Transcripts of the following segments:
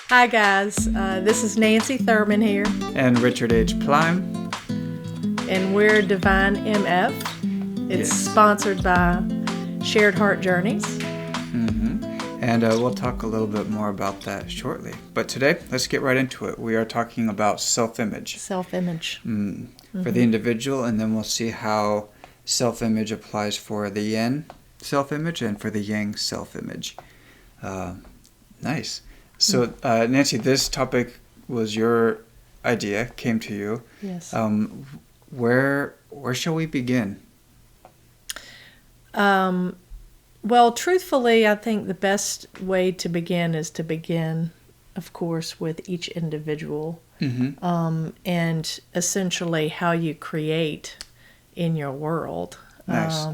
Hi guys, this is Nancy Thurman here, And Richard H. Plime. and we're Divine MF. It's Yes. sponsored by Shared Heart Journeys. And we'll talk a little bit more about that shortly. But today, let's get right into it. We are talking about self-image Self-image. for the individual, and then we'll see how self-image applies for the yin self-image and for the yang self-image. Nice. So, Nancy, this topic was your idea, came to you. Yes. Where shall we begin? Well, truthfully, I think the best way to begin is to begin, of course, with each individual, and essentially how you create in your world. Nice.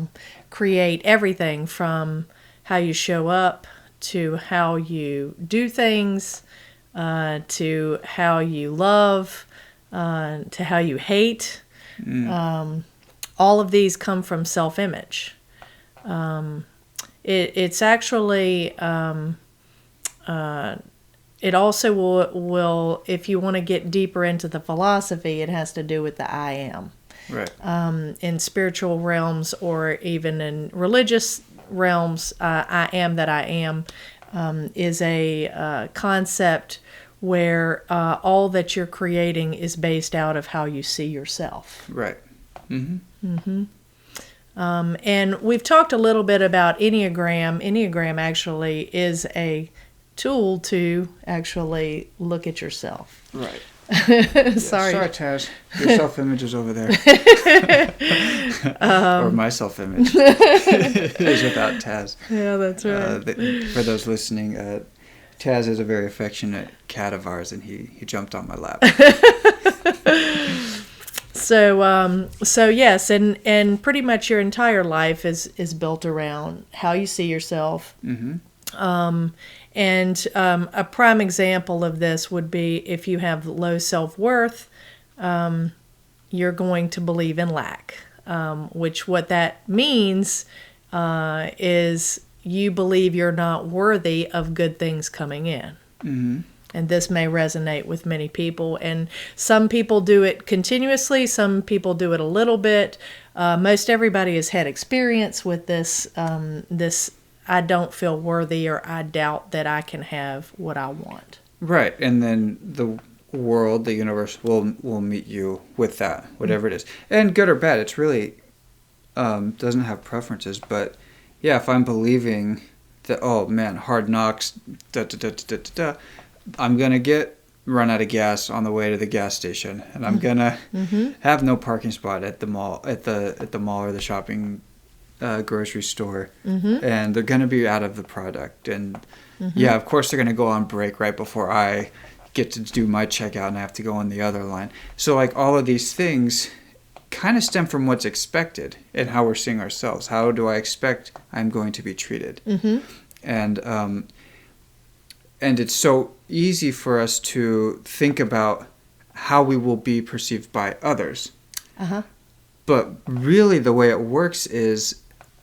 Create everything from how you show up to how you do things, to how you love, to how you hate. All of these come from self-image. It's actually, it also will, if you want to get deeper into the philosophy, it has to do with the I am. Right. In spiritual realms or even in religious realms, I am that I am is a concept where all that you're creating is based out of how you see yourself. Right. And we've talked a little bit about Enneagram. Enneagram actually is a tool to actually look at yourself. Right. Sorry. Sorry, Taz. Your self-image is over there. Or my self-image is without Taz. Yeah, that's right. For those listening, Taz is a very affectionate cat of ours, and he jumped on my lap. So yes, and pretty much your entire life is built around how you see yourself. And a prime example of this would be if you have low self-worth, you're going to believe in lack, which what that means is you believe you're not worthy of good things coming in. And this may resonate with many people. And some people do it continuously. Some people do it a little bit. Most everybody has had experience with this, this I don't feel worthy or I doubt that I can have what I want. Right. And then the world, the universe will meet you with that, whatever it is. And good or bad, it's really doesn't have preferences. But yeah, if I'm believing that, oh man, hard knocks, I'm going to run out of gas on the way to the gas station, and I'm going to have no parking spot at the mall, at the mall or the shopping grocery store, and they're going to be out of the product. And yeah, of course they're going to go on break right before I get to do my checkout and I have to go on the other line. So like all of these things kind of stem from what's expected and how we're seeing ourselves. How do I expect I'm going to be treated? And it's so easy for us to think about how we will be perceived by others. But really the way it works is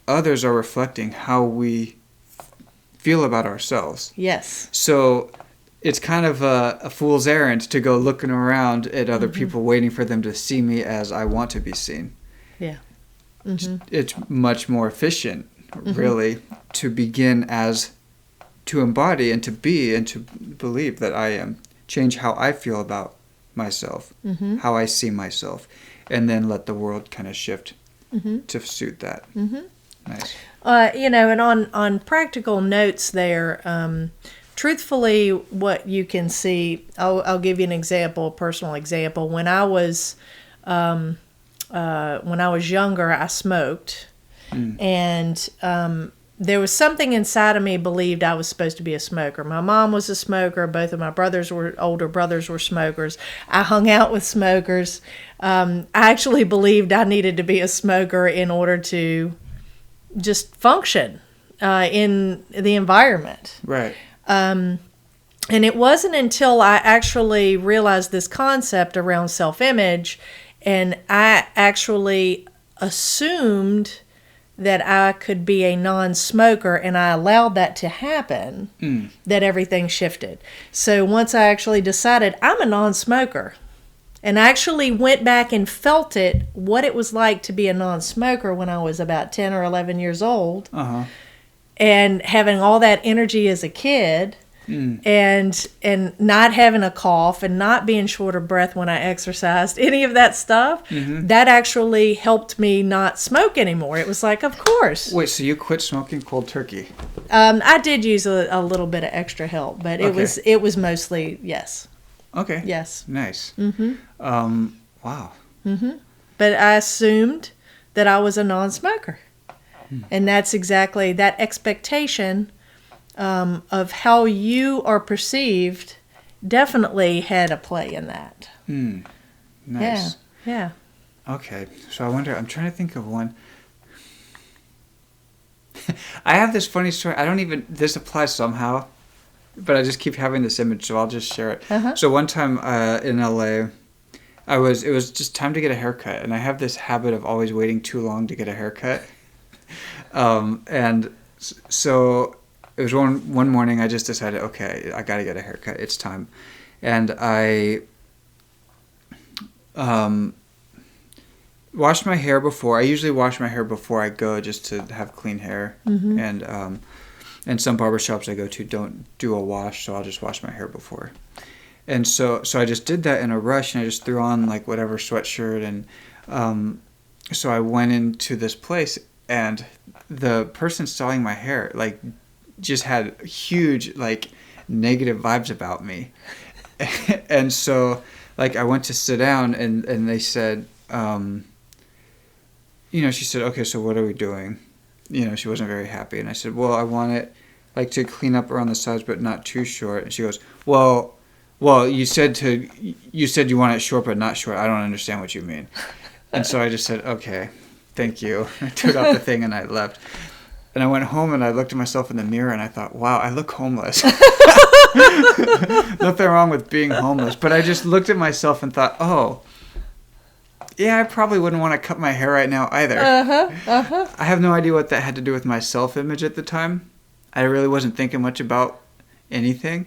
others are reflecting how we feel about ourselves. Yes. So it's kind of a fool's errand to go looking around at other people waiting for them to see me as I want to be seen. Yeah. It's much more efficient, really, to begin as to embody and to be and to believe that I am. Change how I feel about myself, how I see myself, and then let the world kind of shift to suit that. Nice. And on practical notes there, truthfully, what you can see, I'll give you an example, a personal example. When I was younger, I smoked, and there was something inside of me believed I was supposed to be a smoker. My mom was a smoker. Both of my older brothers were smokers. I hung out with smokers. I actually believed I needed to be a smoker in order to just function in the environment. Right. And it wasn't until I actually realized this concept around self-image, and I actually assumed that I could be a non-smoker and I allowed that to happen, that everything shifted. So once I actually decided I'm a non-smoker, and I actually went back and felt it, what it was like to be a non-smoker when I was about 10 or 11 years old, and having all that energy as a kid, and not having a cough and not being short of breath when I exercised, any of that stuff, that actually helped me not smoke anymore. It was like, of course. Wait, so you quit smoking cold turkey? I did use a little bit of extra help, but it was mostly yes. Okay. Yes. Nice. Wow. But I assumed that I was a non-smoker. And that's exactly that expectation of how you are perceived definitely had a play in that. Nice. Yeah. Okay. So I wonder, I'm trying to think of one. I have this funny story. This applies somehow, but I just keep having this image, so I'll just share it. So one time in LA, it was just time to get a haircut, and I have this habit of always waiting too long to get a haircut. And so it was one morning I just decided, okay, I got to get a haircut. It's time. And I washed my hair before. I usually wash my hair before I go just to have clean hair. And some barbershops I go to don't do a wash, so I'll just wash my hair before. And so I just did that in a rush, and I just threw on like whatever sweatshirt. And so I went into this place, and the person styling my hair like just had huge like negative vibes about me. And so like I went to sit down, and they said, she said, okay, so what are we doing? She wasn't very happy. And I said, well, I want it like to clean up around the sides, but not too short. And she goes, well, you said you want it short, but not short. I don't understand what you mean. And so I just said, okay, thank you. I took off the thing and I left. And I went home and I looked at myself in the mirror and I thought, wow, I look homeless. Nothing wrong with being homeless. But I just looked at myself and thought, oh, yeah, I probably wouldn't want to cut my hair right now either. I have no idea what that had to do with my self-image at the time. I really wasn't thinking much about anything.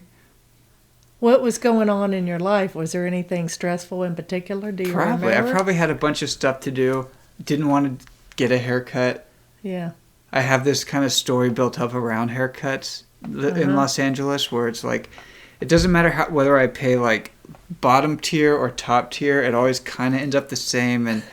What was going on in your life? Was there anything stressful in particular? Do you remember? I probably had a bunch of stuff to do. Didn't want to get a haircut. Yeah. I have this kind of story built up around haircuts in Los Angeles where it's like, it doesn't matter whether I pay like bottom tier or top tier, it always kind of ends up the same. And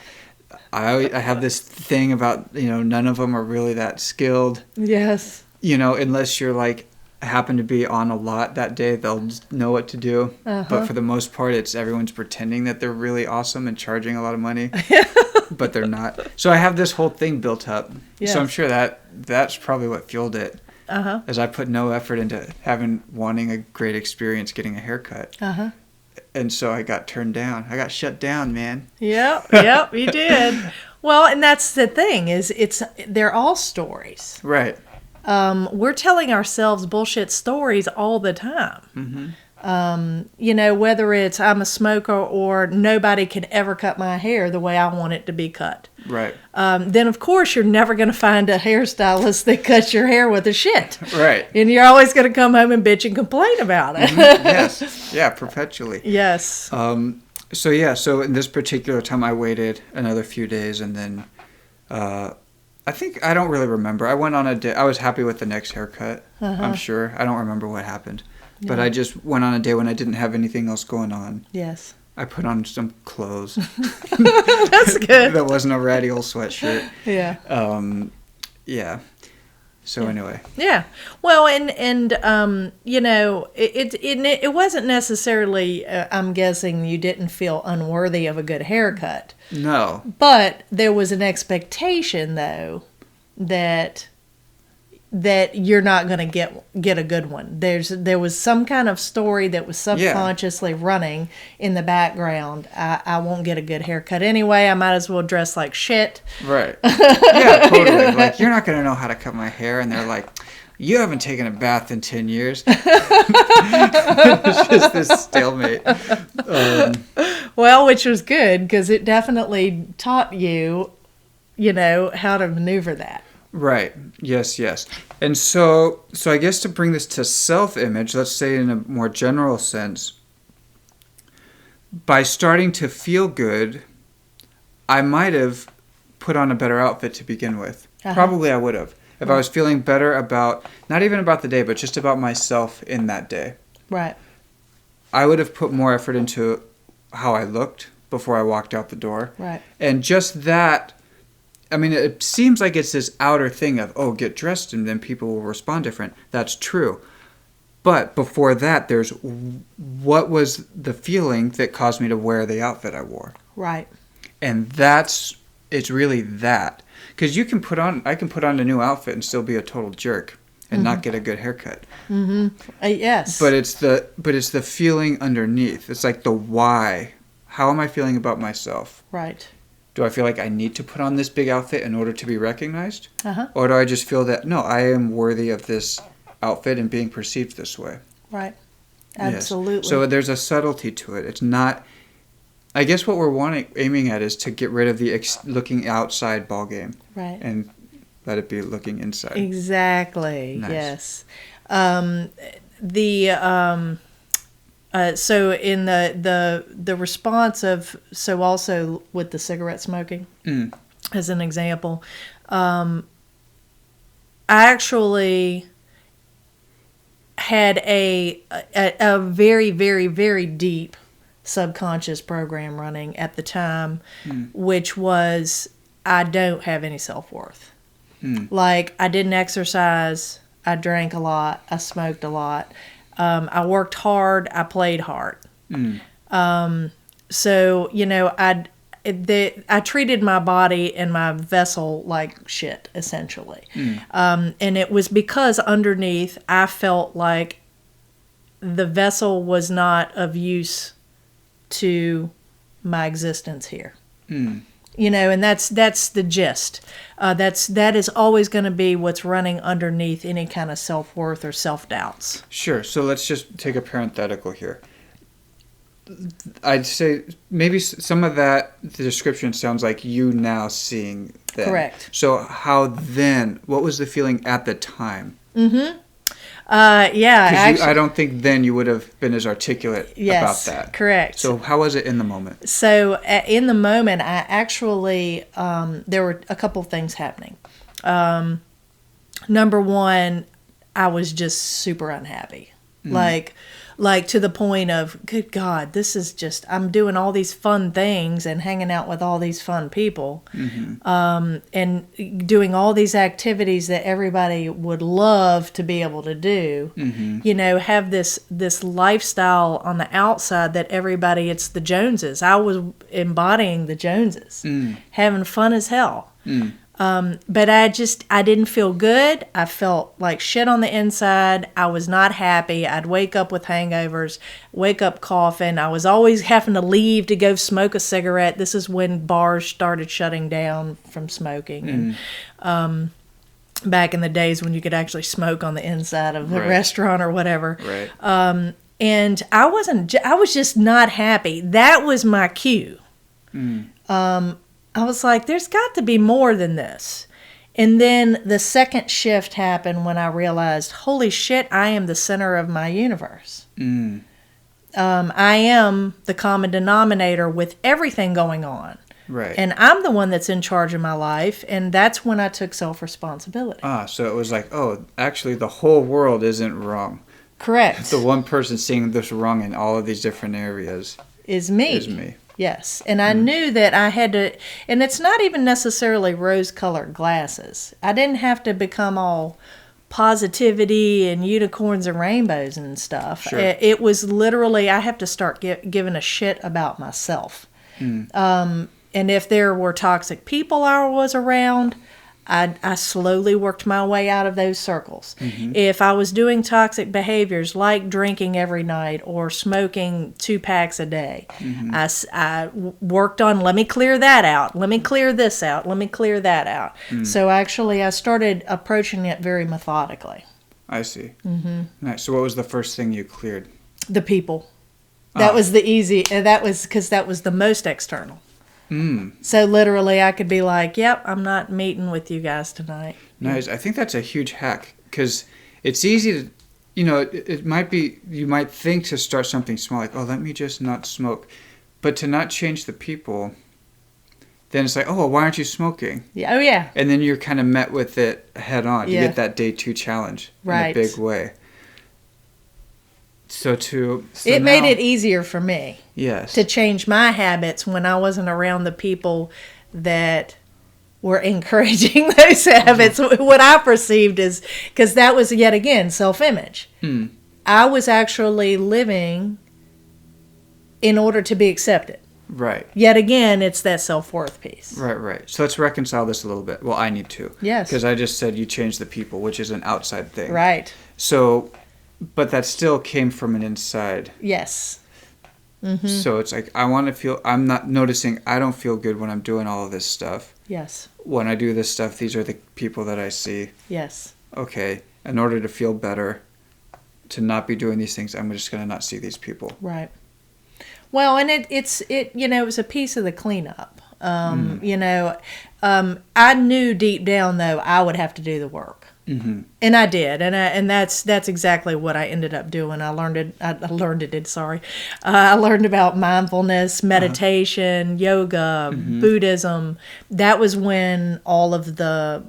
I have this thing about, none of them are really that skilled. Yes. Unless you're like happen to be on a lot that day, they'll just know what to do. But for the most part, it's everyone's pretending that they're really awesome and charging a lot of money. But they're not. So I have this whole thing built up. Yes. So I'm sure that's probably what fueled it. As I put no effort into wanting a great experience getting a haircut. And so I got turned down. I got shut down, man. Yep, you did. Well, and that's the thing is they're all stories. Right. We're telling ourselves bullshit stories all the time. Whether it's I'm a smoker or nobody can ever cut my hair the way I want it to be cut. Right. Then, of course, you're never going to find a hairstylist that cuts your hair with a shit. Right. And you're always going to come home and bitch and complain about it. Yes. Yeah, perpetually. Yes. So in this particular time, I waited another few days, and then I don't really remember. I went on a day. I was happy with the next haircut. I'm sure. I don't remember what happened. But I just went on a day when I didn't have anything else going on. Yes. I put on some clothes. That's good. That wasn't a ratty old sweatshirt. Yeah. Yeah. So anyway. Yeah. Well, and it wasn't necessarily, I'm guessing you didn't feel unworthy of a good haircut. No. But there was an expectation, though, that you're not going to get a good one. There was some kind of story that was subconsciously running in the background. I won't get a good haircut anyway. I might as well dress like shit. Right. Yeah, totally. Like, you're not going to know how to cut my hair. And they're like, you haven't taken a bath in 10 years. It's just this stalemate. Well, which was good because it definitely taught you, how to maneuver that. Right. Yes, yes. And so I guess to bring this to self-image, let's say in a more general sense, by starting to feel good, I might have put on a better outfit to begin with. Probably I would have. If I was feeling better about, not even about the day, but just about myself in that day. Right. I would have put more effort into how I looked before I walked out the door. Right. And just that, I mean, it seems like it's this outer thing of, oh, get dressed and then people will respond different. That's true. But before that, there's what was the feeling that caused me to wear the outfit I wore. Right. And it's really that. Because I can put on a new outfit and still be a total jerk and not get a good haircut. Mm-hmm. Yes. But it's the feeling underneath. It's like the why. How am I feeling about myself? Right. Do I feel like I need to put on this big outfit in order to be recognized? Uh-huh. Or do I just feel that, no, I am worthy of this outfit and being perceived this way? Right. Absolutely. Yes. So there's a subtlety to it. It's not... I guess what we're aiming at is to get rid of the looking outside ball game. Right. And let it be looking inside. Exactly. Nice. Yes. So in the response of, so also with the cigarette smoking, as an example, I actually had a very, very, very deep subconscious program running at the time, which was, I don't have any self-worth. Like, I didn't exercise, I drank a lot, I smoked a lot, I worked hard, I played hard. So, you know, I treated my body and my vessel like shit, essentially. And it was because underneath I felt like the vessel was not of use to my existence here. You know, and that's the gist. That is always going to be what's running underneath any kind of self-worth or self-doubts. Sure. So let's just take a parenthetical here. I'd say maybe some of that, the description sounds like you now seeing then. Correct. So how then, what was the feeling at the time? Yeah. Actually, I don't think then you would have been as articulate about that. Correct. So how was it in the moment? So in the moment, I actually, there were a couple of things happening. Number one, I was just super unhappy. Like to the point of, good God, this is just, I'm doing all these fun things and hanging out with all these fun people, and doing all these activities that everybody would love to be able to do. You know, have this lifestyle on the outside that everybody, it's the Joneses. I was embodying the Joneses, having fun as hell. But I didn't feel good. I felt like shit on the inside. I was not happy. I'd wake up with hangovers, wake up coughing. I was always having to leave to go smoke a cigarette. This is when bars started shutting down from smoking. And, back in the days when you could actually smoke on the inside of the restaurant or whatever. Right. And I was just not happy. That was my cue. I was like, there's got to be more than this. And then the second shift happened when I realized, holy shit, I am the center of my universe. I am the common denominator with everything going on. Right. And I'm the one that's in charge of my life. And that's when I took self-responsibility. So it was like, oh, actually the whole world isn't wrong. Correct. The one person seeing this wrong in all of these different areas is me. Yes. And I knew that I had to, and it's not even necessarily rose-colored glasses. I didn't have to become all positivity and unicorns and rainbows and stuff. Sure. It was literally, I have to start giving a shit about myself. And if there were toxic people I was around, I slowly worked my way out of those circles. If I was doing toxic behaviors like drinking every night or smoking 2 packs a day, I worked on, let me clear that out. Let me clear this out. Let me clear that out. So actually, I started approaching it very methodically. I see. Nice. So what was the first thing you cleared? The people. That was the easy, that was because that was the most external. So literally I could be like, yep, I'm not meeting with you guys tonight. Nice. I think that's a huge hack because it's easy to, it might be, you might think to start something small, like, oh, let me just not smoke. But to not change the people, then it's like, oh, well, why aren't you smoking? Yeah. Oh, yeah. And then you're kind of met with it head on. Yeah. You get that day 2 challenge in a big way. It made it easier for me. Yes. To change my habits when I wasn't around the people that were encouraging those habits. What I perceived is, because that was yet again self-image. I was actually living in order to be accepted. Right. Yet again, it's that self-worth piece. Right. So let's reconcile this a little bit. Well, I need to. Yes. Because I just said you change the people, which is an outside thing. Right. So, but that still came from an inside. Yes. So it's like, I'm not noticing, I don't feel good when I'm doing all of this stuff. Yes. When I do this stuff, these are the people that I see. Yes. Okay, in order to feel better, to not be doing these things, I'm just going to not see these people. Right. Well, and it was a piece of the cleanup. I knew deep down, though, I would have to do the work. And I did, and that's exactly what I ended up doing. I learned about mindfulness, meditation, yoga, Buddhism. That was when all of the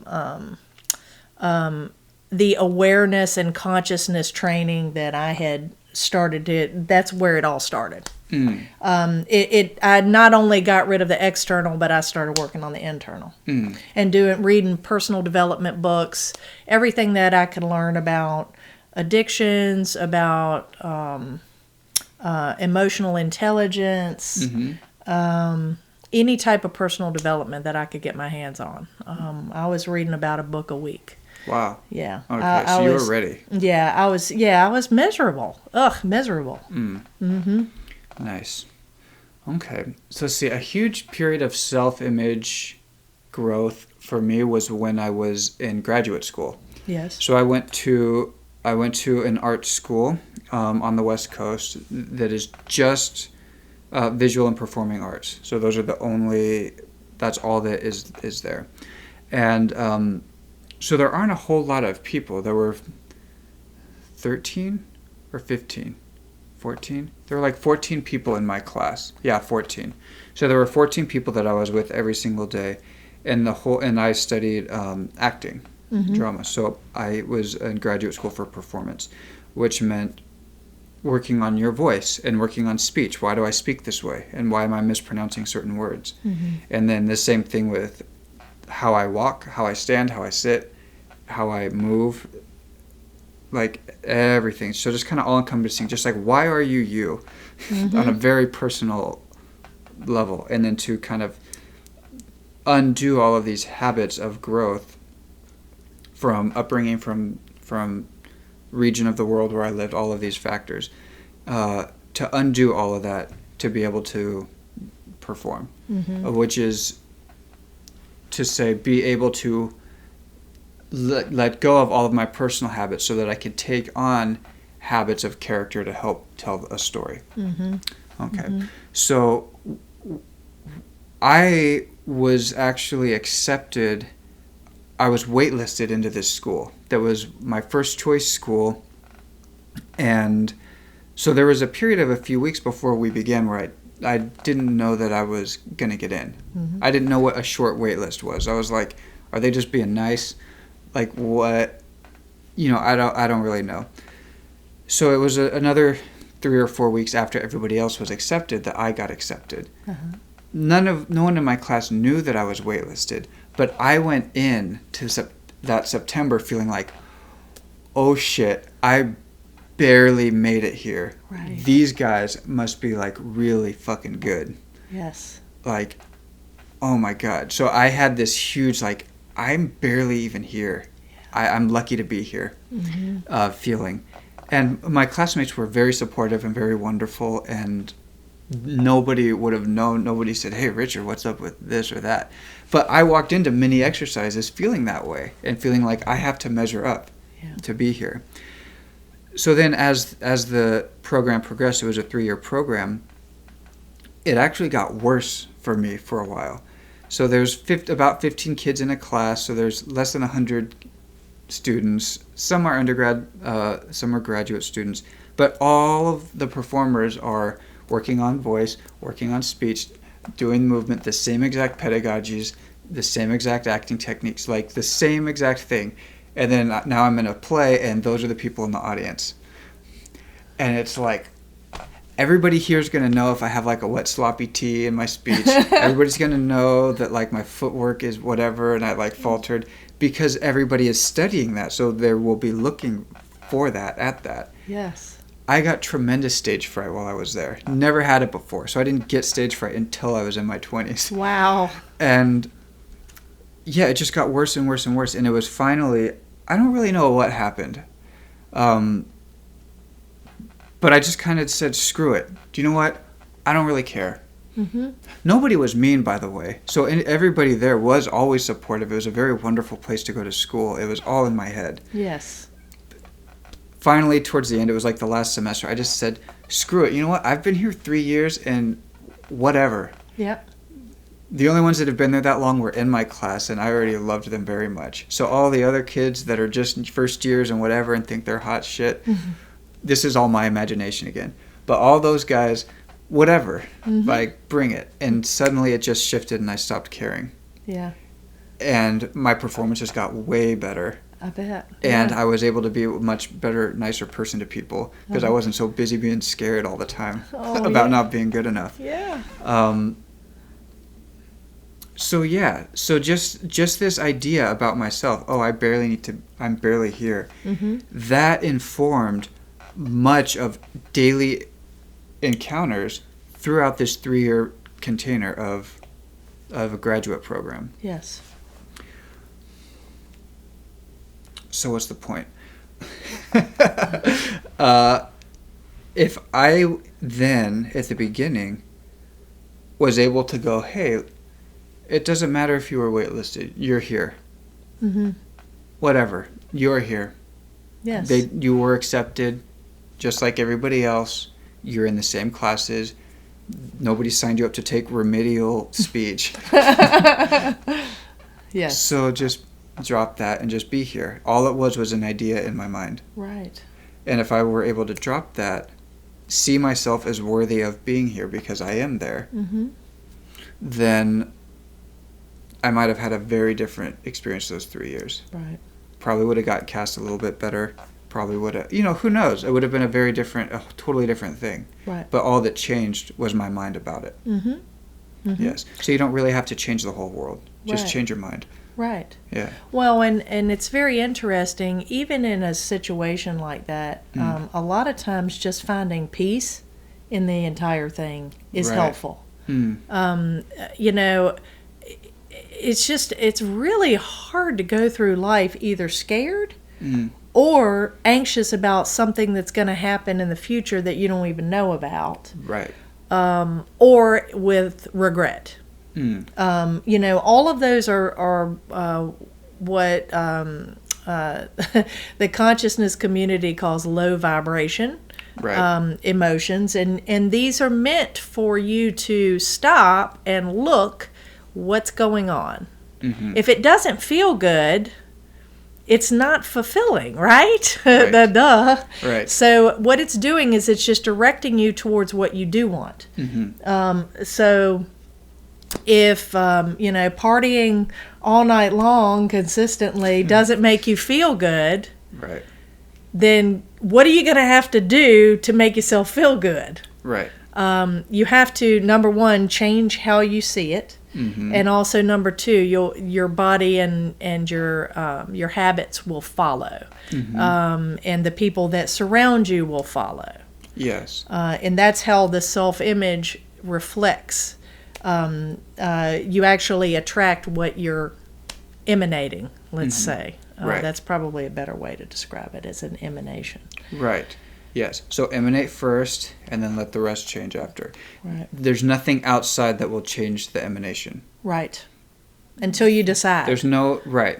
awareness and consciousness training that I had started that's where it all started. I not only got rid of the external, but I started working on the internal and reading personal development books, everything that I could learn about addictions, about emotional intelligence, any type of personal development that I could get my hands on. I was reading about a book a week. Wow. Yeah. Okay, so you were ready. Yeah, I was miserable. Miserable. Nice. Okay. So see, a huge period of self-image growth for me was when I was in graduate school. Yes. So I went to an art school on the West Coast that is just visual and performing arts. So those are that's all that is there. And so there aren't a whole lot of people. There were 13 or 15. 14? There were like 14 people in my class. Yeah, 14. So there were 14 people that I was with every single day, and I studied acting, drama. So I was in graduate school for performance, which meant working on your voice and working on speech. Why do I speak this way? And why am I mispronouncing certain words? And then the same thing with how I walk, how I stand, how I sit, how I move, like everything. So just kind of all-encompassing, just like, why are you on a very personal level, and then to kind of undo all of these habits of growth from upbringing, from region of the world where I lived, all of these factors, to undo all of that to be able to perform, which is to say, be able to let go of all of my personal habits so that I could take on habits of character to help tell a story. Okay. So I was actually accepted. I was waitlisted into this school. That was my first choice school. And so there was a period of a few weeks before we began where I didn't know that I was going to get in. I didn't know what a short wait list was. I was like, are they just being nice? Like what? I don't really know. So it was another 3 or 4 weeks after everybody else was accepted that I got accepted. No one in my class knew that I was waitlisted, but I went in to that September feeling like, oh shit, I barely made it here. Right. These guys must be like really fucking good. Yes. Like, oh my God. So I had this huge, like, I'm barely even here. Yeah. I'm lucky to be here feeling. And my classmates were very supportive and very wonderful, and nobody would have known. Nobody said, hey, Richard, what's up with this or that? But I walked into many exercises feeling that way and feeling like I have to measure up to be here. So then as the program progressed, it was a 3-year program, it actually got worse for me for a while. So there's about 15 kids in a class, so there's less than 100 students. Some are undergrad, some are graduate students. But all of the performers are working on voice, working on speech, doing movement, the same exact pedagogies, the same exact acting techniques, like the same exact thing. And then now I'm in a play, and those are the people in the audience. And it's like, everybody here is going to know if I have like a wet sloppy tea in my speech. Everybody's going to know that like my footwork is whatever and I like faltered, because everybody is studying that. So they will be looking for that, at that. Yes. I got tremendous stage fright while I was there. Never had it before. So I didn't get stage fright until I was in my 20s. Wow. And yeah, it just got worse and worse and worse. And it was finally, I don't really know what happened. But I just kind of said, screw it. Do you know what? I don't really care. Mm-hmm. Nobody was mean, by the way. So everybody there was always supportive. It was a very wonderful place to go to school. It was all in my head. Yes. Finally, towards the end, it was like the last semester, I just said, screw it. You know what? I've been here 3 years and whatever. Yep. The only ones that have been there that long were in my class, and I already loved them very much. So all the other kids that are just first years and whatever and think they're hot shit, this is all my imagination again. But all those guys, whatever, like, bring it. And suddenly it just shifted and I stopped caring. Yeah. And my performances got way better. I bet. And Yeah. I was able to be a much better, nicer person to people because I wasn't so busy being scared all the time about not being good enough. Yeah. So just this idea about myself, I'm barely here. Mm-hmm. That informed much of daily encounters throughout this 3-year container of a graduate program. Yes. So what's the point? If I then, at the beginning, was able to go, hey, it doesn't matter if you were waitlisted, you're here. Mm-hmm. Whatever, you're here. Yes. You were accepted, just like everybody else. You're in the same classes. Nobody signed you up to take remedial speech. Yes. So just drop that and just be here. All it was an idea in my mind. Right. And if I were able to drop that, see myself as worthy of being here because I am there, then I might have had a very different experience those 3 years. Right. Probably would have got cast a little bit better. Probably would have, who knows? It would have been a totally different thing. Right. But all that changed was my mind about it. Mm-hmm. Mm-hmm. Yes. So you don't really have to change the whole world. Just change your mind. Right. Yeah. Well, and it's very interesting, even in a situation like that, a lot of times just finding peace in the entire thing is helpful. It's really hard to go through life either scared or anxious about something that's going to happen in the future that you don't even know about. Right. Or with regret. All of those are what the consciousness community calls low vibration emotions, and these are meant for you to stop and look what's going on. Mm-hmm. If it doesn't feel good, it's not fulfilling, right? Duh. Right. So what it's doing is it's just directing you towards what you do want. Mm-hmm. So if partying all night long consistently doesn't make you feel good, right, then what are you going to have to do to make yourself feel good? Right. You have to, number one, change how you see it, and also number two, your body and your habits will follow, and the people that surround you will follow. Yes. And that's how the self-image reflects. You actually attract what you're emanating, let's say. Right. That's probably a better way to describe it, as an emanation. Right. Yes. So emanate first and then let the rest change after. Right. There's nothing outside that will change the emanation. Right. Until you decide. There's no, right.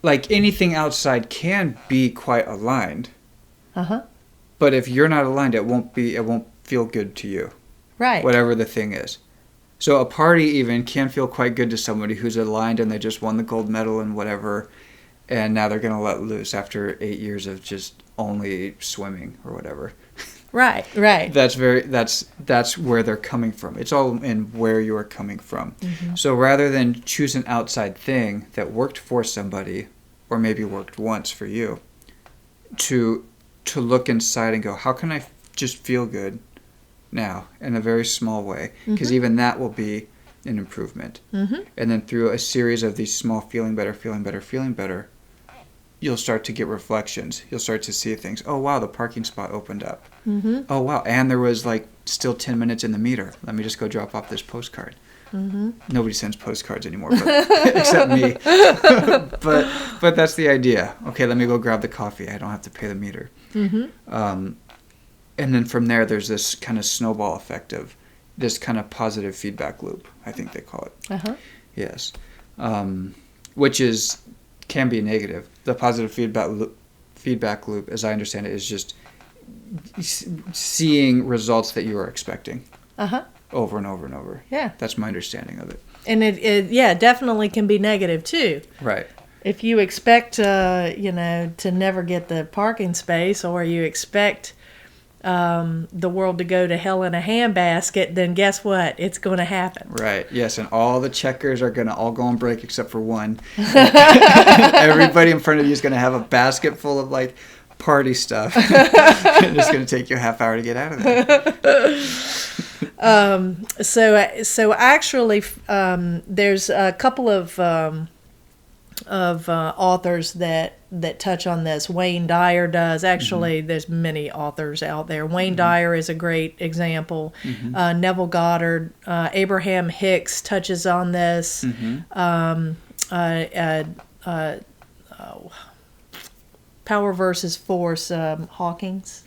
Like anything outside can be quite aligned. Uh-huh. But if you're not aligned, it won't feel good to you. Right. Whatever the thing is. So a party even can feel quite good to somebody who's aligned and they just won the gold medal and whatever. and now they're going to let loose after 8 years of just only swimming or whatever. Right. That's where they're coming from. It's all in where you are coming from. Mm-hmm. So rather than choose an outside thing that worked for somebody, or maybe worked once for you, to look inside and go, how can I just feel good now in a very small way? Because even that will be an improvement. Mm-hmm. And then through a series of these small feeling better, you'll start to get reflections. You'll start to see things. Oh, wow, the parking spot opened up. Mm-hmm. Oh, wow, and there was like still 10 minutes in the meter. Let me just go drop off this postcard. Mm-hmm. Nobody sends postcards anymore, except me. but that's the idea. Okay, let me go grab the coffee. I don't have to pay the meter. Mm-hmm. And then from there, there's this kind of snowball effect of this kind of positive feedback loop, I think they call it. Uh-huh. Yes. Which can be negative. The positive feedback loop, as I understand it, is just seeing results that you are expecting. Uh-huh. Over and over and over. Yeah. That's my understanding of it. And it definitely can be negative too. Right. If you expect, to never get the parking space, or you expect the world to go to hell in a handbasket, then guess what? It's going to happen. Right. Yes, and all the checkers are going to all go on break except for one. Everybody in front of you is going to have a basket full of like party stuff. It's going to take you a half hour to get out of there. So actually, there's a couple of authors that touch on this. Wayne Dyer does. Actually, there's many authors out there. Wayne Dyer is a great example. Neville Goddard, Abraham Hicks touches on this. Power versus Force, Hawkins.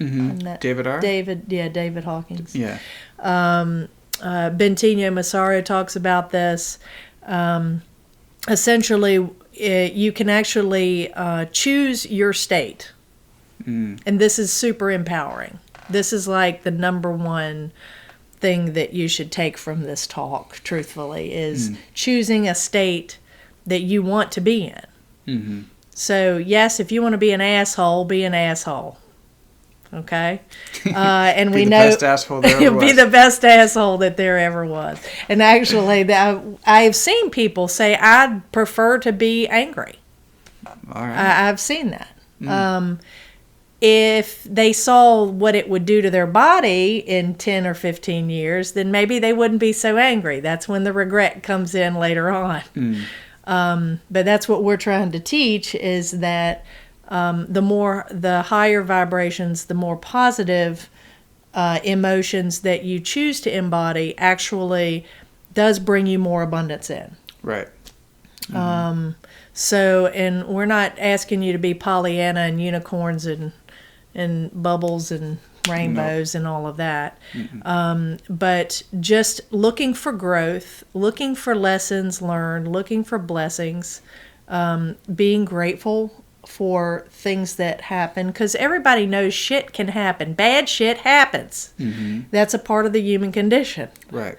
David R? David Hawkins. Yeah. Bentinho Massaro talks about this. Essentially, you can actually choose your state. And this is super empowering. This is like the number one thing that you should take from this talk, truthfully, is choosing a state that you want to be in. Mm-hmm. So, yes, if you want to be an asshole, be an asshole. Okay? And we know... Be the best asshole there ever was. Be the best asshole that there ever was. And actually, I've seen people say, I'd prefer to be angry. All right. I've seen that. If they saw what it would do to their body in 10 or 15 years, then maybe they wouldn't be so angry. That's when the regret comes in later on. But that's what we're trying to teach, is that the higher vibrations, the more positive emotions that you choose to embody actually does bring you more abundance in. Right. So, and we're not asking you to be Pollyanna and unicorns and bubbles and rainbows and all of that. But just looking for growth, looking for lessons learned, looking for blessings, being grateful for things that happen, because everybody knows shit can happen. Bad shit happens. That's a part of the human condition. Right.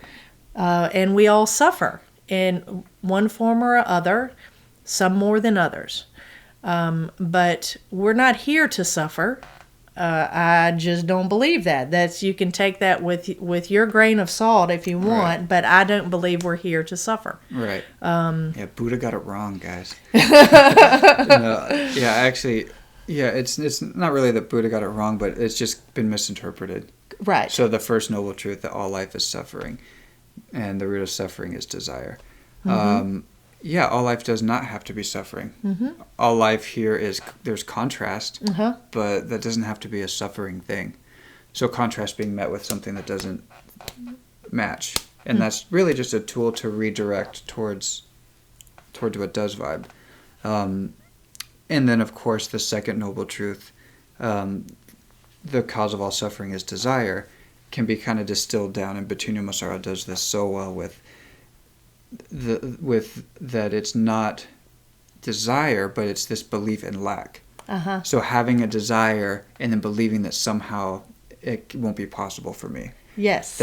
And we all suffer in one form or other, some more than others. But we're not here to suffer. I just don't believe that. You can take that with your grain of salt if you want, Right. but I don't believe we're here to suffer. Right. Yeah, Buddha got it wrong, guys. It's not really that Buddha got it wrong, but it's just been misinterpreted. Right. So the first noble truth, that all life is suffering, and the root of suffering is desire. All life does not have to be suffering. All life here there's contrast, but that doesn't have to be a suffering thing. So contrast being met with something that doesn't match. And that's really just a tool to redirect towards what does vibe. And then, of course, the second noble truth, the cause of all suffering is desire, can be kind of distilled down, and Bentinho Massaro does this so well with that it's not desire, but it's this belief in lack. So having a desire and then believing that somehow it won't be possible for me. Yes.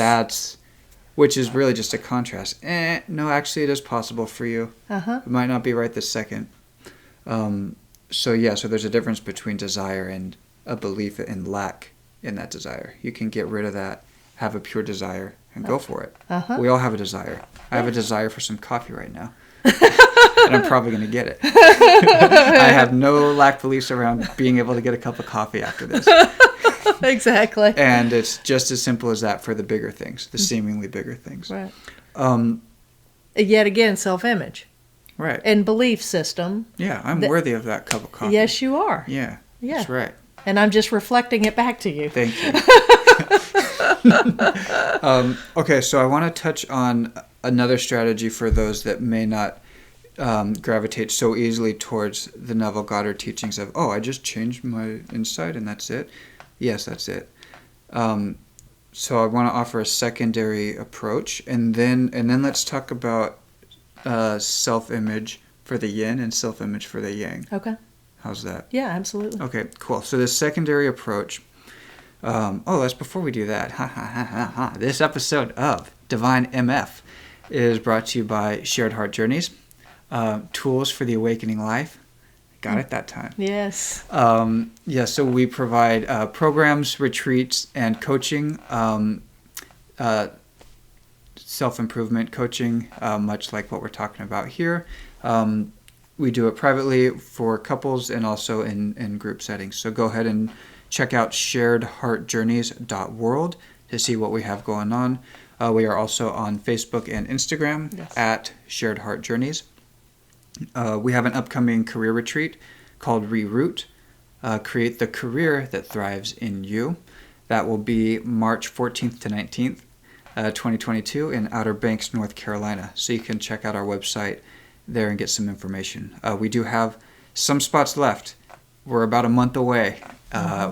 Which is really just a contrast. No, actually it is possible for you. It might not be right this second. so there's a difference between desire and a belief in lack in that desire. You can get rid of that, have a pure desire, and go for it. We all have a desire. I have a desire for some coffee right now. And I'm probably going to get it. I have no lack beliefs around being able to get a cup of coffee after this. Exactly. And it's just as simple as that for the bigger things, the seemingly bigger things. Right. Yet again, self-image. Right. And belief system. Yeah, I'm worthy of that cup of coffee. Yes, you are. Yeah, that's right. And I'm just reflecting it back to you. Thank you. Okay, so I want to touch on another strategy for those that may not gravitate so easily towards the Neville Goddard teachings of, I just changed my insight and that's it. Yes, that's it. So I want to offer a secondary approach, and then let's talk about self-image for the yin and self-image for the yang. Okay. How's that? Yeah, absolutely. Okay, cool. So this secondary approach. That's before we do that. This episode of Divine MF is brought to you by Shared Heart Journeys, Tools for the Awakening Life. Got it that time. Yes. So we provide programs, retreats, and coaching, self-improvement coaching, much like what we're talking about here. We do it privately for couples and also in group settings. So go ahead and check out sharedheartjourneys.world to see what we have going on. We are also on Facebook and Instagram at Shared Heart Journeys. We have an upcoming career retreat called Reroute, Create the Career That Thrives in You. That will be March 14th to 19th, 2022 in Outer Banks, North Carolina. So you can check out our website there and get some information. We do have some spots left. We're about a month away.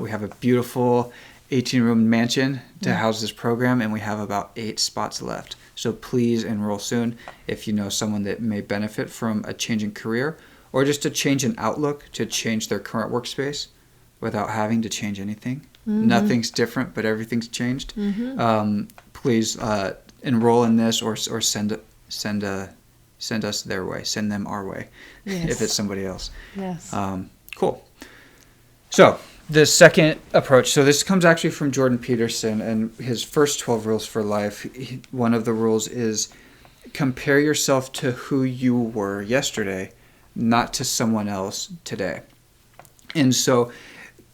We have a beautiful 18-room mansion to house this program, and we have about 8 spots left. So please enroll soon if you know someone that may benefit from a change in career or just a change in outlook to change their current workspace without having to change anything. Nothing's different, but everything's changed. Please enroll in this or send us their way. Send them our way if it's somebody else. Yes. Cool. So the second approach, so this comes actually from Jordan Peterson and his first 12 rules for life. One of the rules is compare yourself to who you were yesterday, not to someone else today. And so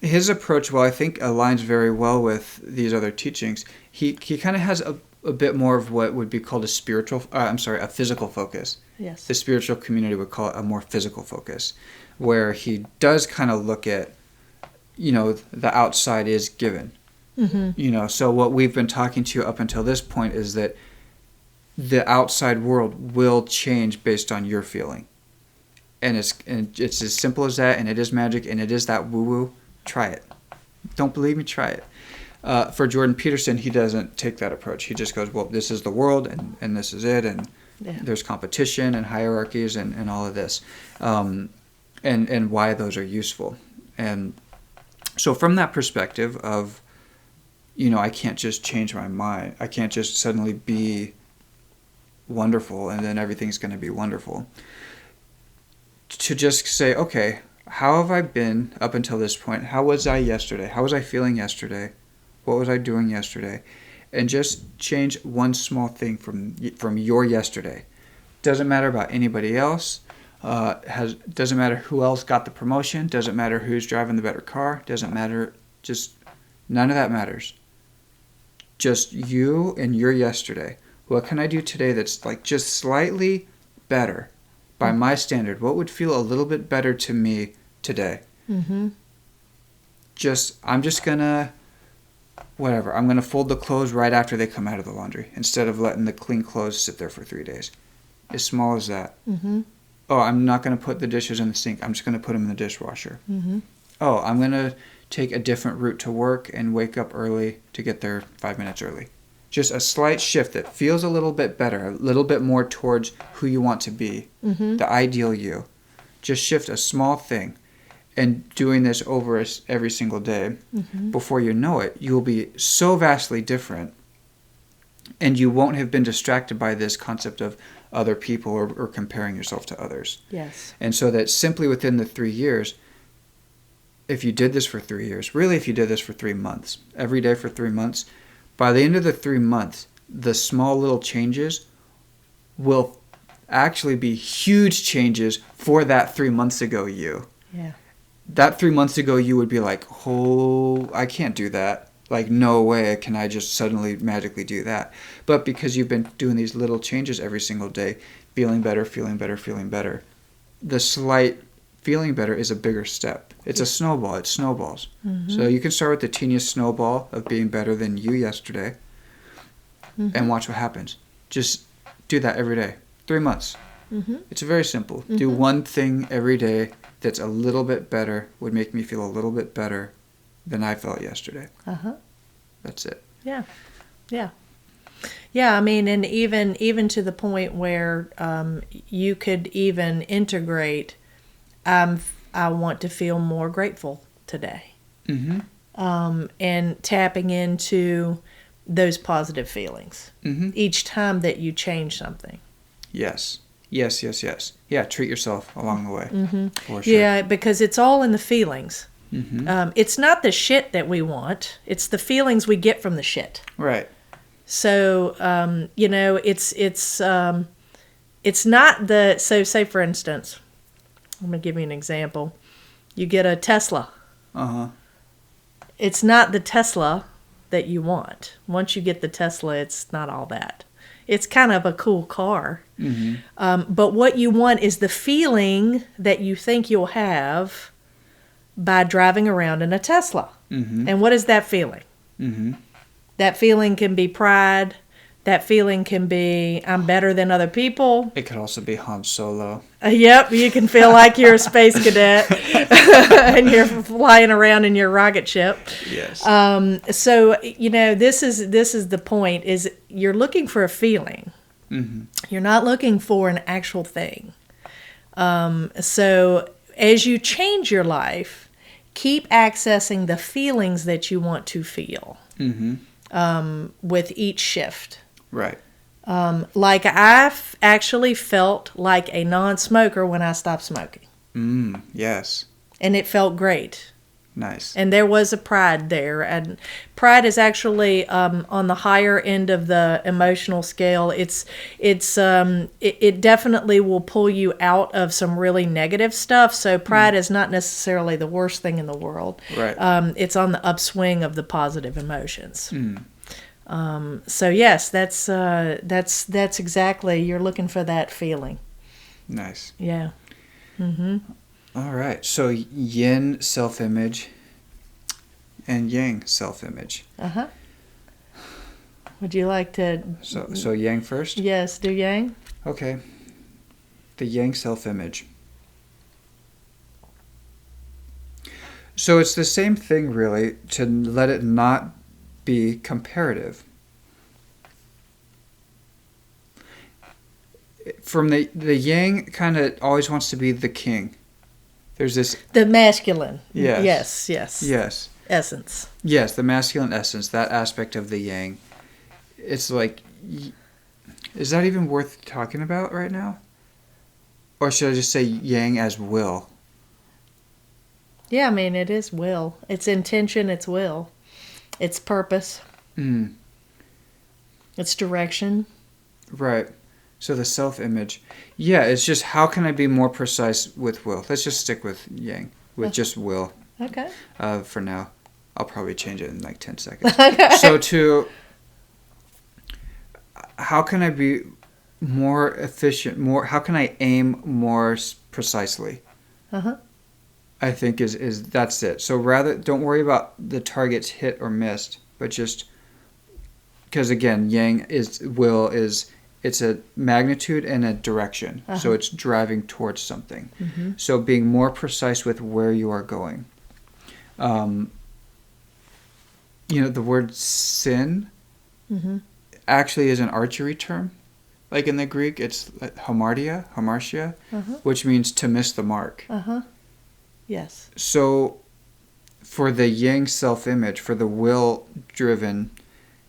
his approach, I think aligns very well with these other teachings, he kind of has a bit more of what would be called a physical focus. Yes. The spiritual community would call it a more physical focus, where he does kind of look at, the outside is given. So what we've been talking to you up until this point is that the outside world will change based on your feeling. And it's as simple as that, and it is magic, and it is that woo-woo. Try it. Don't believe me? Try it. For Jordan Peterson, he doesn't take that approach. He just goes, this is the world, and this is it, and there's competition and hierarchies and all of this, and why those are useful. And so from that perspective of, I can't just change my mind. I can't just suddenly be wonderful and then everything's going to be wonderful. To just say, okay, how have I been up until this point? How was I yesterday? How was I feeling yesterday? What was I doing yesterday? And just change one small thing from your yesterday. Doesn't matter about anybody else. Doesn't matter who else got the promotion. Doesn't matter who's driving the better car. Doesn't matter. Just none of that matters. Just you and your yesterday. What can I do today that's just slightly better by my standard? What would feel a little bit better to me today? I'm just gonna I'm gonna fold the clothes right after they come out of the laundry instead of letting the clean clothes sit there for 3 days. As small as that. I'm not gonna put the dishes in the sink. I'm just gonna put them in the dishwasher. I'm gonna take a different route to work and wake up early to get there 5 minutes early. Just a slight shift that feels a little bit better, a little bit more towards who you want to be, the ideal you. Just shift a small thing. And doing this over every single day, before you know it, you'll be so vastly different. And you won't have been distracted by this concept of other people or comparing yourself to others. Yes. And so that simply within the 3 years, if you did this for 3 years, really if you did this for 3 months, every day for 3 months, by the end of the 3 months, the small little changes will actually be huge changes for that 3 months ago you. Yeah. That 3 months ago you would be like, oh, I can't do that. Like, no way can I just suddenly magically do that. But because you've been doing these little changes every single day, feeling better, feeling better, feeling better, the slight feeling better is a bigger step. It's a snowball. It snowballs. Mm-hmm. So you can start with the teeniest snowball of being better than you yesterday and watch what happens. Just do that every day. 3 months. Mm-hmm. It's very simple. Mm-hmm. Do one thing every day that's a little bit better, would make me feel a little bit better than I felt yesterday. That's it. Yeah. Yeah. Yeah, I mean, and even to the point where you could even integrate, I want to feel more grateful today. Mm-hmm. And tapping into those positive feelings each time that you change something. Yes. Yeah, treat yourself along the way. For sure. Yeah, because it's all in the feelings. It's not the shit that we want. It's the feelings we get from the shit. Right. So, it's not the, so say for instance, I'm going to give you an example. You get a Tesla. It's not the Tesla that you want. Once you get the Tesla, it's not all that. It's kind of a cool car. But what you want is the feeling that you think you'll have by driving around in a Tesla. And what is that feeling? That feeling can be pride. That feeling can be, I'm better than other people. It could also be Han Solo. Yep, you can feel like you're a space cadet and you're flying around in your rocket ship. Yes. So, this is the point, is you're looking for a feeling. You're not looking for an actual thing. So as you change your life, keep accessing the feelings that you want to feel with each shift. Right. Like I've actually felt like a non-smoker when I stopped smoking. Yes. And it felt great. Nice. And there was a pride there. And pride is actually on the higher end of the emotional scale. It definitely will pull you out of some really negative stuff. So pride is not necessarily the worst thing in the world. Right. It's on the upswing of the positive emotions. So yes, that's exactly, you're looking for that feeling. Nice. Yeah. All right. So yin self-image and yang self-image. Would you like to? So yang first? Yes, do yang. Okay. The yang self-image. So it's the same thing, really, to let it not be comparative. From the yang kind of always wants to be the king. There's this... The masculine. Yes. Yes. Essence. Yes, the masculine essence, that aspect of the yang. It's like... Is that even worth talking about right now? Or should I just say yang as will? Yeah, I mean, it is will. It's intention, it's will. It's purpose. It's direction. Right. So the self-image. Yeah, it's just how can I be more precise with will? Let's just stick with yang, with just will. Okay. For now. I'll probably change it in like 10 seconds. Okay. So how can I be more efficient, how can I aim more precisely? I think is that's it. So don't worry about the targets hit or missed, but just, because again, yang it's a magnitude and a direction. So it's driving towards something. So being more precise with where you are going. The word sin actually is an archery term. Like in the Greek, it's hamartia, which means to miss the mark. Yes. So for the yang self-image, for the will-driven,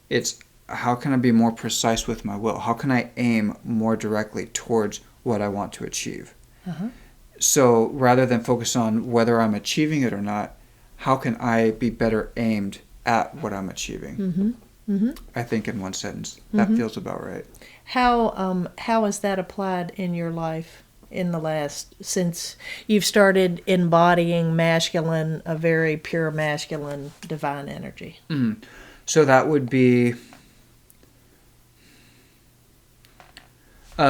it's how can I be more precise with my will? How can I aim more directly towards what I want to achieve? So rather than focus on whether I'm achieving it or not, how can I be better aimed at what I'm achieving? Mm-hmm. Mm-hmm. I think in one sentence. That Mm-hmm. feels about right. How has that applied in your life in the last, since you've started embodying masculine, a very pure masculine divine energy? Mm. So that would be...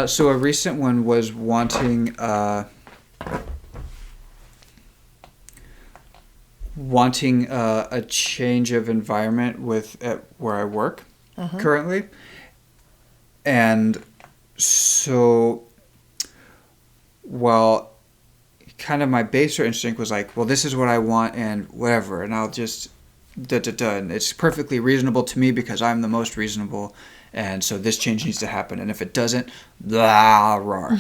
so a recent one was wanting a change of environment at where I work currently. And so, well, kind of my baser instinct was like, well, this is what I want and whatever, and I'll just and it's perfectly reasonable to me because I'm the most reasonable, and so this change needs to happen, and if it doesn't, blah, rah.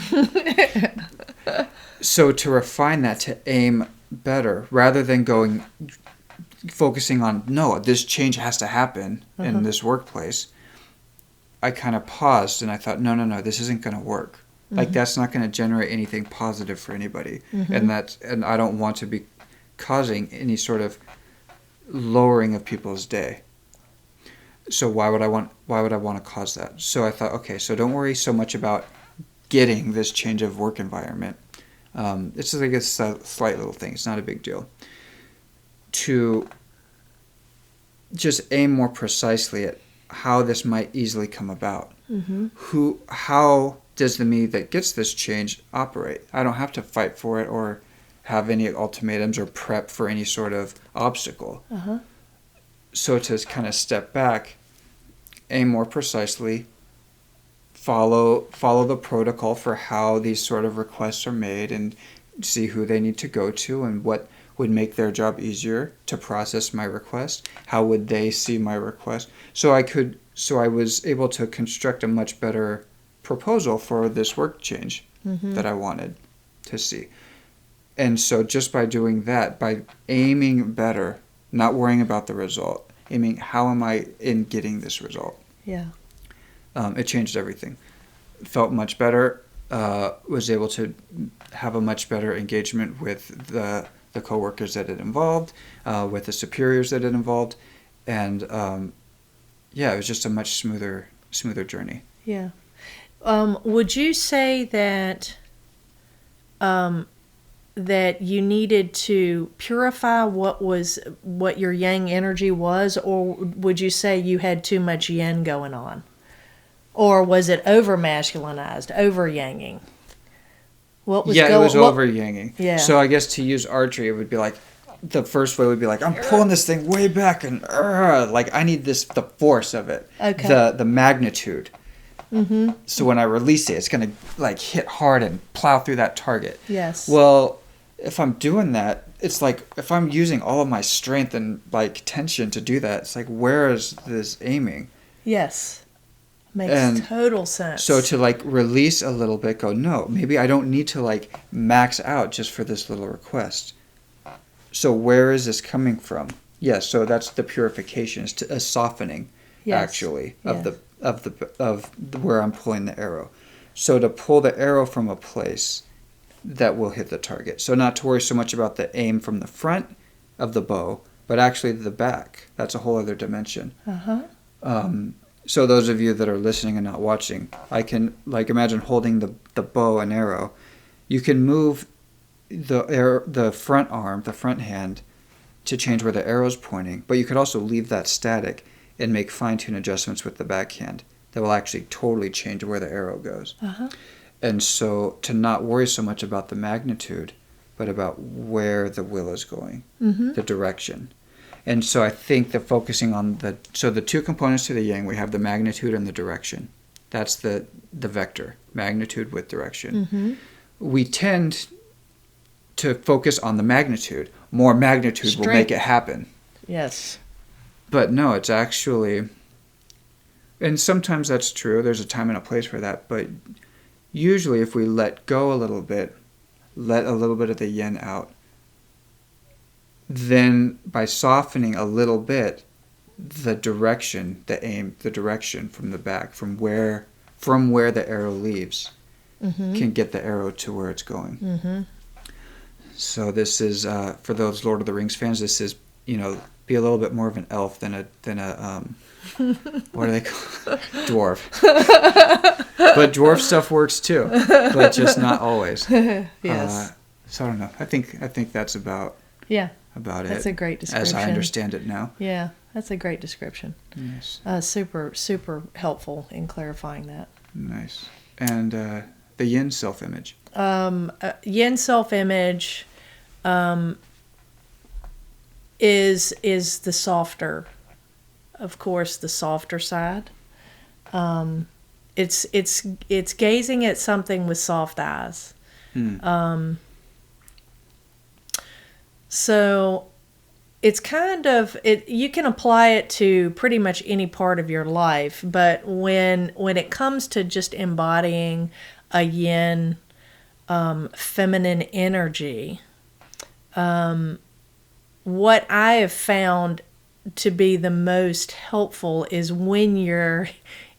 So to refine that, to aim better, rather than focusing on, no, this change has to happen in this workplace, I kind of paused and I thought, no, this isn't going to work. Like, that's not going to generate anything positive for anybody. And I don't want to be causing any sort of lowering of people's day. So why would I want to cause that? So I thought, okay, so don't worry so much about getting this change of work environment. It's just like a slight little thing. It's not a big deal. To just aim more precisely at how this might easily come about. How does the me that gets this change operate? I don't have to fight for it or have any ultimatums or prep for any sort of obstacle. So to kind of step back, aim more precisely, follow the protocol for how these sort of requests are made, and see who they need to go to and what would make their job easier to process my request. How would they see my request? So I was able to construct a much better proposal for this work change that I wanted to see. And so just by doing that, by aiming better, not worrying about the result, aiming how am I in getting this result? Yeah. It changed everything. Felt much better, was able to have a much better engagement with the coworkers that it involved, with the superiors that it involved, and it was just a much smoother journey. Yeah. Would you say that that you needed to purify what your yang energy was, or would you say you had too much yin going on? Or was it over masculinized, over yanging? What was it was over yanging. Yeah. So I guess to use archery, it would be like, the first way would be like, I'm pulling this thing way back and like I need the force of it. Okay. The magnitude. So when I release it, it's going to like hit hard and plow through that target. Yes. Well, if I'm doing that, it's like if I'm using all of my strength and like tension to do that, it's like, where is this aiming? Yes. Makes total sense. So to like release a little bit, go, no, maybe I don't need to like max out just for this little request. So where is this coming from? Yes, so that's the purification, it's a softening, actually, of where I'm pulling the arrow. So to pull the arrow from a place that will hit the target. So not to worry so much about the aim from the front of the bow, but actually the back. That's a whole other dimension. So those of you that are listening and not watching, I can like imagine holding the bow and arrow. You can move the front arm, the front hand, to change where the arrow's pointing, but you could also leave that static and make fine-tune adjustments with the backhand that will actually totally change where the arrow goes. And so to not worry so much about the magnitude, but about where the will is going, the direction. And so I think that focusing on the two components to the yang, we have the magnitude and the direction. That's the vector, magnitude with direction. We tend to focus on the magnitude. More magnitude will make it happen. Yes. But no, it's actually, and sometimes that's true. There's a time and a place for that. But usually if we let go a little bit, let a little bit of the yin out, then by softening a little bit, the direction, the aim, the direction from the back, from where the arrow leaves, can get the arrow to where it's going. So this is for those Lord of the Rings fans. This is, be a little bit more of an elf than a what are they called? Dwarf. But dwarf stuff works too, but just not always. Yes. So I don't know. I think that's about Yeah. about That's it. a great description. As I understand it now. Yeah, that's a great description. Yes. Super, super helpful in clarifying that. Nice. And the yin self-image. Yin self-image is the softer, of course, the softer side. It's gazing at something with soft eyes. So it's kind of you can apply it to pretty much any part of your life, but when it comes to just embodying a yin feminine energy, what I have found to be the most helpful is when you're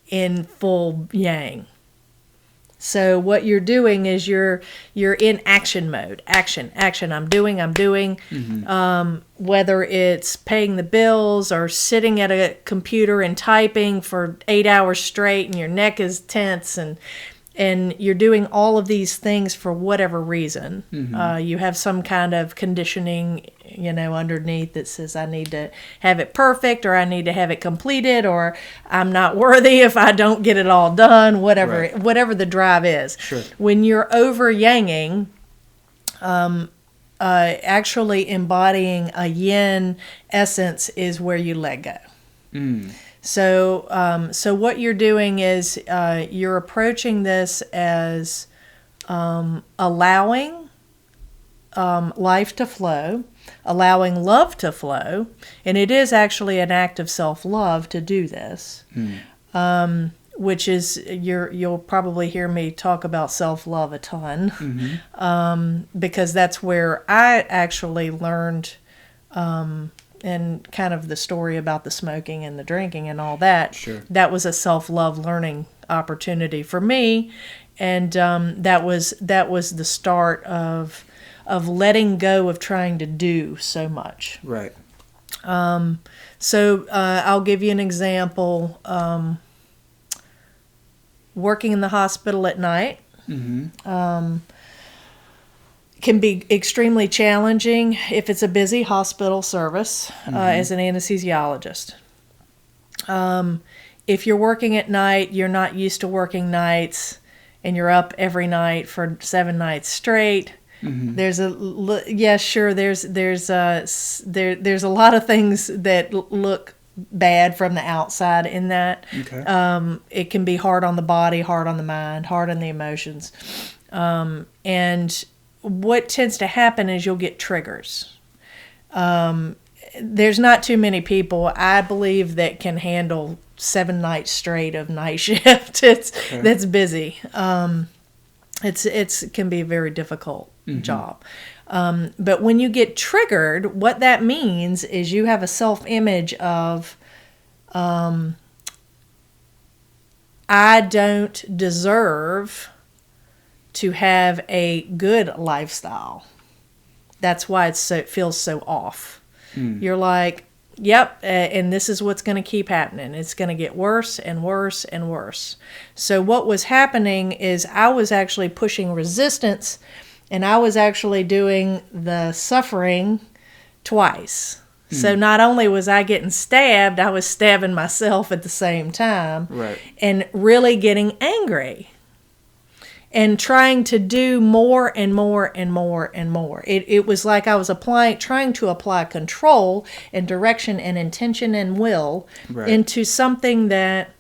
in full yang. So what you're doing is you're in action mode. Action. I'm doing. Whether it's paying the bills or sitting at a computer and typing for 8 hours straight and your neck is tense and you're doing all of these things for whatever reason. You have some kind of conditioning, underneath that says I need to have it perfect, or I need to have it completed, or I'm not worthy if I don't get it all done, whatever, Right. whatever the drive is. Sure. When you're over yanging, actually embodying a yin essence is where you let go. So what you're doing is you're approaching this as allowing life to flow, allowing love to flow, and it is actually an act of self-love to do this, which is you'll probably hear me talk about self-love a ton, because that's where I actually learned. And kind of the story about the smoking and the drinking and all that. Sure. That was a self-love learning opportunity for me, and that was the start of letting go of trying to do so much. Right. So I'll give you an example. Working in the hospital at night. Can be extremely challenging if it's a busy hospital service as an anesthesiologist. If you're working at night, you're not used to working nights, and you're up every night for 7 nights straight. There's a lot of things that look bad from the outside in that. Okay. It can be hard on the body, hard on the mind, hard on the emotions, and what tends to happen is you'll get triggers. There's not too many people, I believe, that can handle 7 nights straight of night shift. That's busy. It can be a very difficult job. But when you get triggered, what that means is you have a self-image of, I don't deserve to have a good lifestyle. That's why it feels so off. You're like, yep, and this is what's going to keep happening. It's going to get worse and worse and worse. So what was happening is I was actually pushing resistance, and I was actually doing the suffering twice. So not only was I getting stabbed, I was stabbing myself at the same time. Right. And really getting angry. And trying to do more and more and more and more. It was like I was trying to apply control and direction and intention and will into something that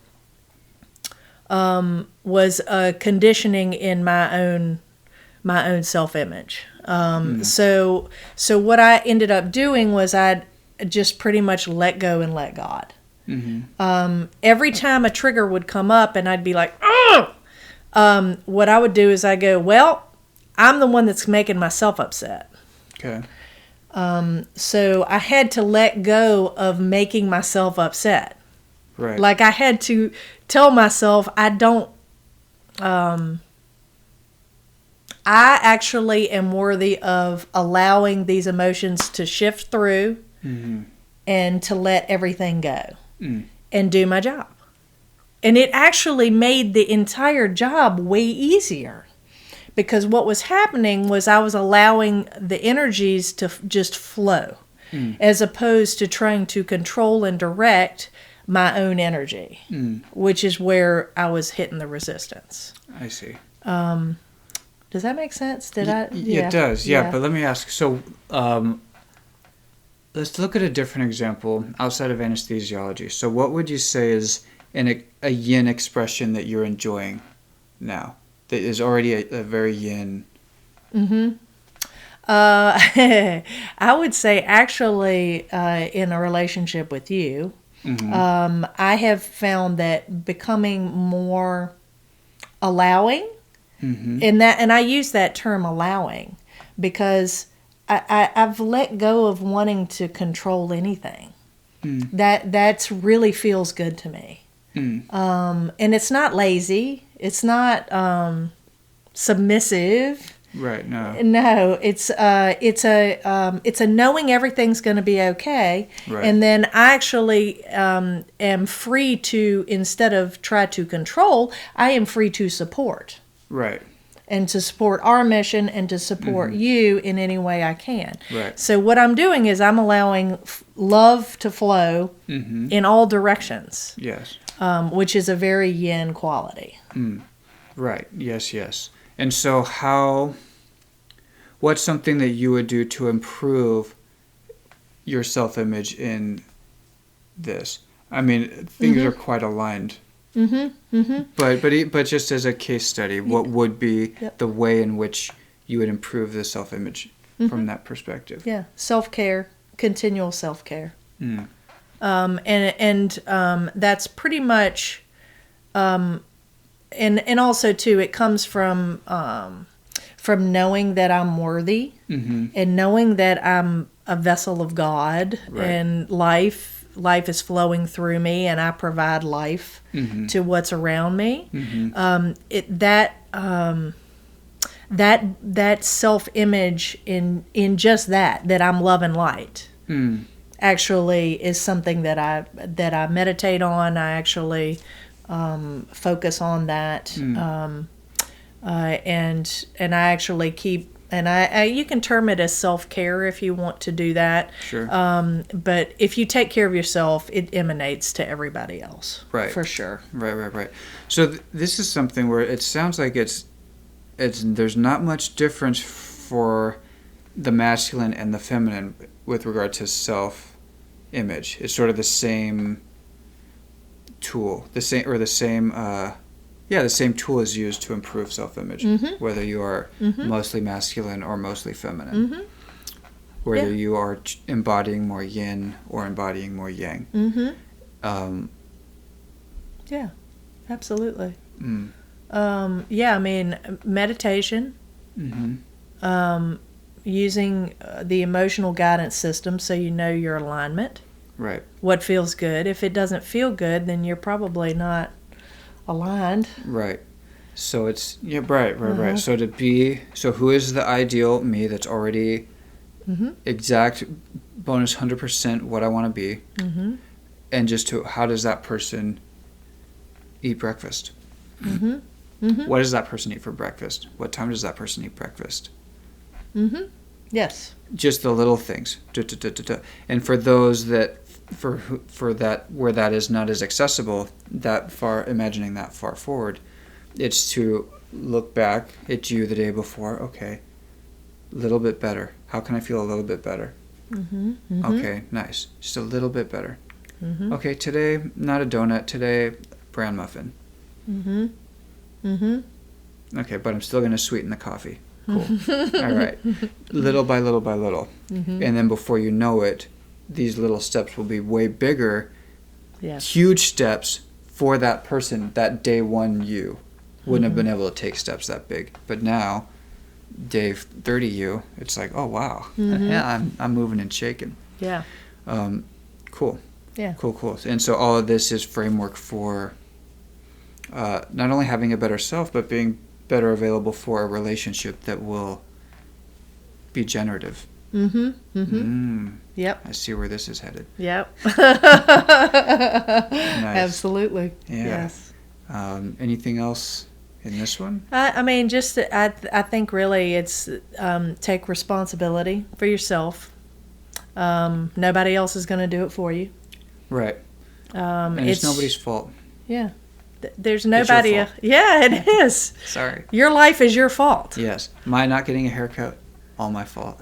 was a conditioning in my own self-image. So what I ended up doing was I just pretty much let go and let God. Every time a trigger would come up, and I'd be like, "Ugh!" What I would do is I go, well, I'm the one that's making myself upset. Okay. So I had to let go of making myself upset. Right. Like I had to tell myself I I actually am worthy of allowing these emotions to shift through and to let everything go and do my job. And it actually made the entire job way easier, because what was happening was I was allowing the energies to just flow as opposed to trying to control and direct my own energy, which is where I was hitting the resistance. I see. Does that make sense? It does, yeah. But let me ask, so let's look at a different example outside of anesthesiology. So what would you say is a yin expression that you're enjoying now, that is already a very yin? I would say actually in a relationship with you, I have found that becoming more allowing, and I use that term allowing because I've let go of wanting to control anything. That's really feels good to me. And it's not lazy. It's not submissive. Right. No. No, it's a knowing everything's going to be okay, Right. and then I actually am free to, instead of try to control, I am free to support. Right. And to support our mission and to support you in any way I can. Right. So what I'm doing is I'm allowing love to flow in all directions. Yes. Which is a very yin quality. Right. Yes. And so what's something that you would do to improve your self-image in this? I mean, things are quite aligned. But just as a case study, what would be the way in which you would improve the self-image from that perspective? Yeah, self-care, continual self-care. And that's pretty much, and also too, it comes from knowing that I'm worthy and knowing that I'm a vessel of God, and life is flowing through me, and I provide life to what's around me. That self-image in just that I'm love and light. Actually is something that I meditate on. I actually focus on that, and I actually keep, and I you can term it as self-care if you want to do that. Sure. But if you take care of yourself, it emanates to everybody else. Right. For sure. Right. So this is something where it sounds like it's there's not much difference for the masculine and the feminine with regard to self-image. It's sort of the same tool, the same tool is used to improve self-image, whether you are mostly masculine or mostly feminine, whether you are embodying more yin or embodying more yang. Yeah, absolutely. I mean, meditation, using the emotional guidance system so you know your alignment. Right. What feels good. If it doesn't feel good, then you're probably not aligned. Right. So it's right. So who is the ideal me that's already exact bonus 100% what I want to be, and just how does that person eat breakfast? What does that person eat for breakfast? What time does that person eat breakfast? Yes. Just the little things. And for those that for that where that is not as accessible that far, imagining that far forward, it's to look back at you the day before. Okay, a little bit better. How can I feel a little bit better? Okay, nice. Just a little bit better. Okay, today not a donut. Today bran muffin. Okay, but I'm still gonna sweeten the coffee. Cool. All right. Little by little by little. And then before you know it, these little steps will be way bigger. Yes. Huge steps for that person. That day one you wouldn't have been able to take steps that big. But now, day 30 you, it's like, oh, wow. Yeah, I'm moving and shaking. Yeah. Cool. Yeah. Cool. And so all of this is framework for not only having a better self, but being better available for a relationship that will be generative. Yep. I see where this is headed. Yep. Nice. Absolutely. Yeah. Yes. Anything else in this one? I mean, just I think really it's take responsibility for yourself. Nobody else is going to do it for you. Right. And it's nobody's fault. Yeah. There's nobody. It's your fault. Yeah, it is. Sorry. Your life is your fault. Yes. My not getting a haircut, all my fault.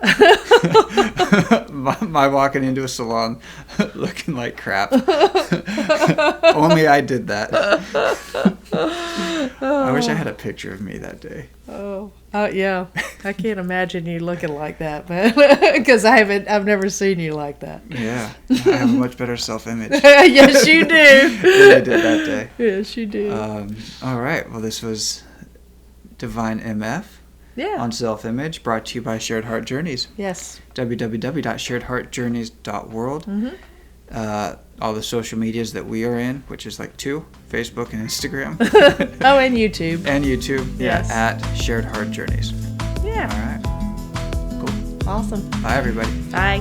my walking into a salon looking like crap. Only I did that. I wish I had a picture of me that day. Oh yeah. I can't imagine you looking like that, but because I've never seen you like that. Yeah. I have a much better self-image. Yes, you do. Than I did that day. Yes, you do. All right. Well, this was Divine MF. Yeah. On self-image, brought to you by Shared Heart Journeys. Yes. www.sharedheartjourneys.world. All the social medias that we are in, which is like 2, Facebook and Instagram. Oh, and YouTube. And YouTube. Yes. Yeah, at Shared Heart Journeys. Yeah. All right. Cool. Awesome. Bye, everybody. Bye.